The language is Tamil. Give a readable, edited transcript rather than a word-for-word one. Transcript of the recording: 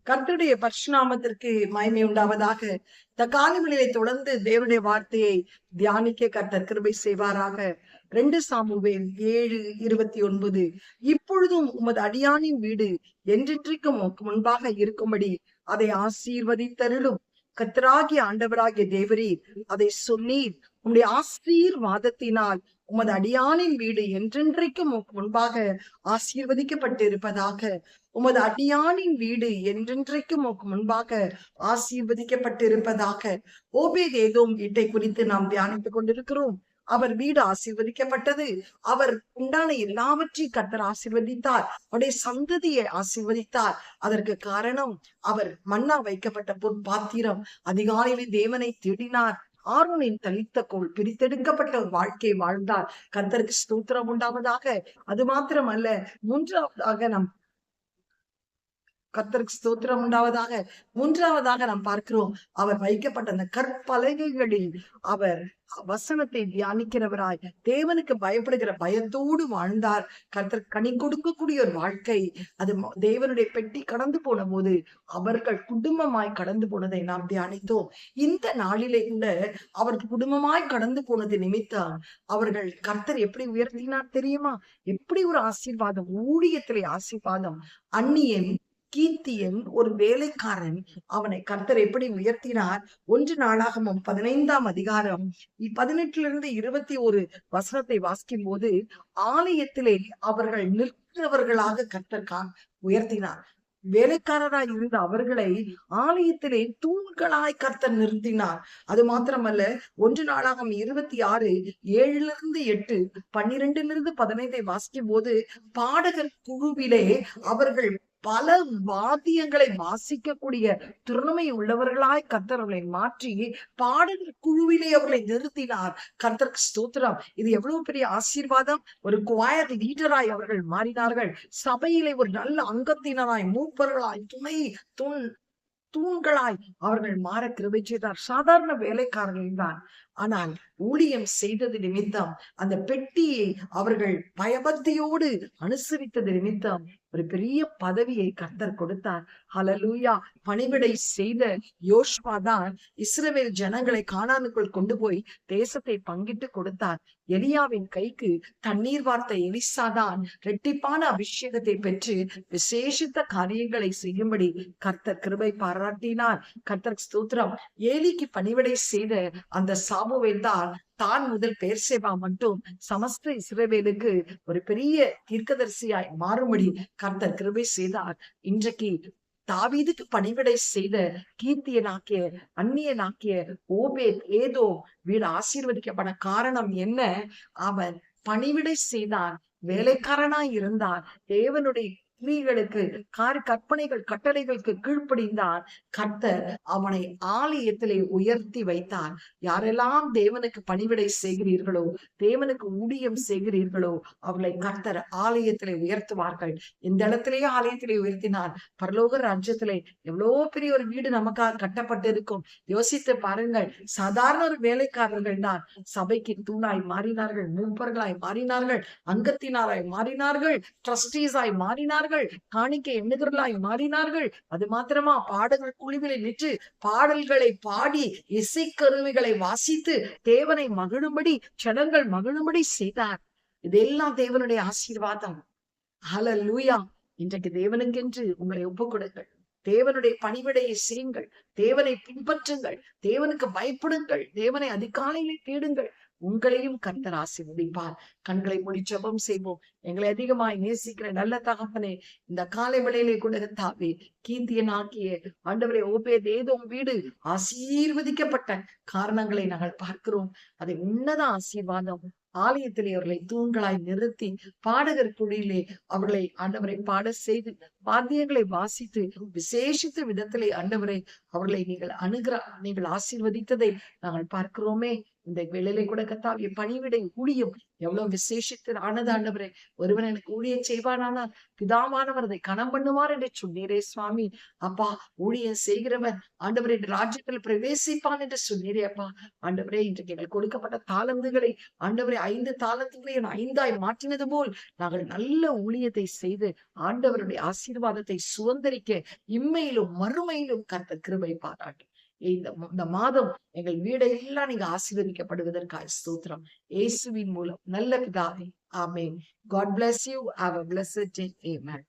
கர்த்தருடைய பரிசுநாமத்திற்கு மகிமை உண்டாவதாக. இந்த காலவெளியை தொடர்ந்து தேவனுடைய வார்த்தையை தியானிக்க கர்த்தர் கிருபை செய்வாராக. 2 சாமுவேல் 7:29. இப்பொழுதும் உமது அடியானின் வீடு என்றென்றைக்கும் முன்பாக இருக்கும்படி அதை ஆசீர்வதித்தருளும். கர்த்தராகிய ஆண்டவராகிய தேவரீர் அதை சொன்னீர். உம்முடைய ஆசீர்வாதத்தினால் உமது அடியானின் வீடு என்றென்றைக்கும் முன்பாக ஆசீர்வதிக்கப்பட்டு இருப்பதாக. உமது அடியானின் வீடு என்றென்றைக்கும் முன்பாக ஆசீர்வதிக்கப்பட்டு இருப்பதாக. ஓபேத் ஏதோம் வீட்டை குறித்து நாம் தியானித்துக் கொண்டிருக்கிறோம். அவர் வீடு ஆசீர்வதிக்கப்பட்டது. அவர் உண்டான எல்லாவற்றையும் கர்த்தர் ஆசீர்வதித்தார். அவருடைய சந்ததியை ஆசீர்வதித்தார். அதற்கு காரணம் அவர் மன்னா வைக்கப்பட்ட பொற்பாத்திரம். அதிகாலையிலே தேவனை தேடினார். ஆரோனின் தளித்த கோல் பிரித்தெடுக்கப்பட்ட ஒரு வாழ்க்கையை வாழ்ந்தார். கர்த்தருக்கு ஸ்தோத்திரம் உண்டாவதாக. அது மாத்திரமல்ல, மூன்றாவதாக கர்த்தருக்கு ஸ்தோத்திரம் உண்டாவதாக. மூன்றாவதாக நாம் பார்க்கிறோம், அவர் வைக்கப்பட்ட அந்த கற்பலகைகளில் அவர் வசனத்தை தியானிக்கிறவராய் தேவனுக்கு பயப்படுகிற பயத்தோடு வாழ்ந்தார். கர்த்தர் கனி கொடுக்கக்கூடிய ஒரு வாழ்க்கை. அது தேவனுடைய பெட்டி கடந்து போன போது அவர்கள் குடும்பமாய் கடந்து போனதை நாம் தியானித்தோம். இந்த நாளிலே கூட அவர் குடும்பமாய் கடந்து போனது நிமித்தம் அவர்கள் கர்த்தர் எப்படி உயர்த்தினார் தெரியுமா? எப்படி ஒரு ஆசீர்வாதம், ஊழியத்திலே ஆசீர்வாதம். அந்நியன் கீர்த்தியன் ஒரு வேலைக்காரன், அவனை கர்த்தர் எப்படி உயர்த்தினார்? 1 நாளாகமம் 15ஆம் அதிகாரம் 18-21 வசனத்தை வாசிக்கும் போது, ஆலயத்திலே அவர்கள் நிற்கிறவர்களாக கர்த்தர் உயர்த்தினார். வேலைக்காரராய் இருந்த அவர்களை ஆலயத்திலே தூண்களாய் கர்த்தர் நிறுத்தினார். அது மாத்திரமல்ல, 1 நாளாகமம் 26 7-8 12-15 வாசிக்கும் போது, பாடகர் குழுவிலே அவர்கள் பல வாத்தியங்களை வாசிக்கக்கூடிய திறமை உள்ளவர்களாய் கர்த்தர் அவர்களை மாற்றி பாடகர் குழுவிலே அவர்களை நிறுத்தினார். கர்த்தருக்கு ஸ்தோத்திரம். இது எவ்வளவு பெரிய ஆசீர்வாதம். ஒரு குவாயர் லீடராய் அவர்கள் மாறினார்கள். சபையிலே ஒரு நல்ல அங்கத்தினராய், மூப்பர்களாய், தூண்களாய் அவர்கள் மாற கிருபை செய்தார். சாதாரண வேலைக்காரர்கள் தான். ஆனால் ஊழியம் செய்தது நிமித்தம், அந்த பெட்டியை அவர்கள் பயபக்தியோடு அனுசரித்தது நிமித்தம் ஒரு பெரிய பதவியை கர்த்தர் கொடுத்தார். ஹல்லேலூயா. பணிவிடை செய்த யோசுவா தான் இஸ்ரவேல் ஜனங்களை கானானுக்குள் கொண்டு போய் தேசத்தை பங்கிட்டு கொடுத்தார். எலியாவின் கைக்கு தண்ணீர் வார்த்த எலிசா தான் இரட்டிப்பான அபிஷேகத்தை பெற்று விசேஷித்த காரியங்களை செய்யும்படி கர்த்தர் கிருபை பாராட்டினார். கர்த்தர் ஸ்தோத்திரம். ஏலிக்கு பணிவிடை செய்த அந்த சாமுவேல் தான் முதல் பெயர்சேபா மட்டும் சமஸ்த இஸ்ரவேலுக்கு ஒரு பெரிய தீர்க்கதரிசியாய் மாறும்படி கர்த்தர் கிருபை செய்தார். இன்றைக்கு தாவீதுக்கு பணிவிடை செய்த கீர்த்தியனாக்கிய அந்நியனாக்கிய ஓபேத் ஏதோ வீடு ஆசீர்வதிக்கப்பட காரணம் என்ன? அவன் பணிவிடை செய்தான், வேலைக்காரனாய் இருந்தான், தேவனுடைய கிரியைகளுக்கு கற்பனைகள் கட்டளைகளுக்கு கீழ்ப்படிந்தான். கர்த்தர் அவனை ஆலயத்திலே உயர்த்தி வைத்தார். யாரெல்லாம் தேவனுக்கு பணிவிடை செய்கிறீர்களோ, தேவனுக்கு ஊழியம் செய்கிறீர்களோ, அவர்களை கர்த்தர் ஆலயத்திலே உயர்த்துவார்கள். இந்த இடத்திலேயே ஆலயத்திலே உயர்த்தினார். பரலோக ராஜ்யத்திலே எவ்வளோ பெரிய ஒரு வீடு நமக்காக கட்டப்பட்டு இருக்கும். யோசித்து பாருங்கள். சாதாரண ஒரு வேலைக்காரர்கள் தான் சபைக்கு தூணாய் மாறினார்கள், மூப்பர்களாய் மாறினார்கள், அங்கத்தினாராய் மாறினார்கள், ட்ரஸ்டீஸாய் மாறினார்கள், காணிக்கை எண்ணுகிறவர்களாய் மாறினார்கள். அது மாத்திரமா, பாடல்கள் குழுவிலே நின்று பாடல்களை பாடி இசைக்கருவிகளை வாசித்து தேவனை மகிழும்படி, ஜனங்கள் மகிழும்படி செய்தார். இதெல்லாம் தேவனுடைய ஆசீர்வாதம். ஹல்லேலூயா. இன்றைக்கு தேவனுக்கென்று உங்களை ஒப்புக் கொடுங்கள். தேவனுடைய பணிவிடையை செய்யுங்கள். தேவனை பின்பற்றுங்கள். தேவனுக்கு பயப்படுங்கள். தேவனை அதிகாலையிலே தேடுங்கள். உங்களையும் கர்த்தர் ஆசீர்வதிப்பார். கண்களை மூடி ஜெபம் செய்வோம். எங்களை அதிகமாய் நேசிக்கிற நல்ல தகப்பனே, இந்த காலை வேளையிலே கூட தாவே கீர்த்தியனாக்கிய ஆண்டவரே ஓபேத் ஏதோம் வீடு ஆசீர்வதிக்கப்பட்ட காரணங்களை நாங்கள் பார்க்கிறோம். அதை உன்னத ஆசீர்வாதம். ஆலயத்திலே அவர்களை தூண்களாய் நிறுத்தி பாடகர் குழியிலே அவர்களை ஆண்டவரை பாட செய்து வாத்தியங்களை வாசித்து விசேஷித்த விதத்திலே ஆண்டவரை அவர்களை நீங்கள் ஆசீர்வதித்ததை நாங்கள் பார்க்கிறோமே. இந்த வேளையிலே கூட கர்த்தாவே பணிவிடை ஊழியம் எவ்வளவு விசேஷித்து ஆனது ஆண்டவரே. ஒருவன் எனக்கு ஊழியம் செய்வானானால் பிதாவானவர் அதை கனம் பண்ணுவார் என்று சொன்னீரே சுவாமி. அப்பா, ஊழியம் செய்கிறவன் ஆண்டவரே ராஜ்யத்தில் பிரவேசிப்பான் என்று சொன்னீரே அப்பா. ஆண்டவரே, இன்றைக்கு எங்களுக்கு கொடுக்கப்பட்ட தாளந்துகளை ஆண்டவரே 5 தாளந்துகளையும் 5ஆய் மாற்றினது போல் நாங்கள் நல்ல ஊழியத்தை செய்து ஆண்டவருடைய ஆசீர்வாதத்தை சுதந்திரிக்க இம்மையிலும் மறுமையிலும் கர்த்தர் கிருபை பாராட்டும். இந்த மாதம் எங்கள் வீடெல்லாம் நீங்க ஆசீர்வதிக்கப்படுவதற்காக ஸ்தோத்திரம். இயேசுவின் மூலம் நல்ல பிதாவே, ஆமென். God bless you. Have a blessed day. Amen.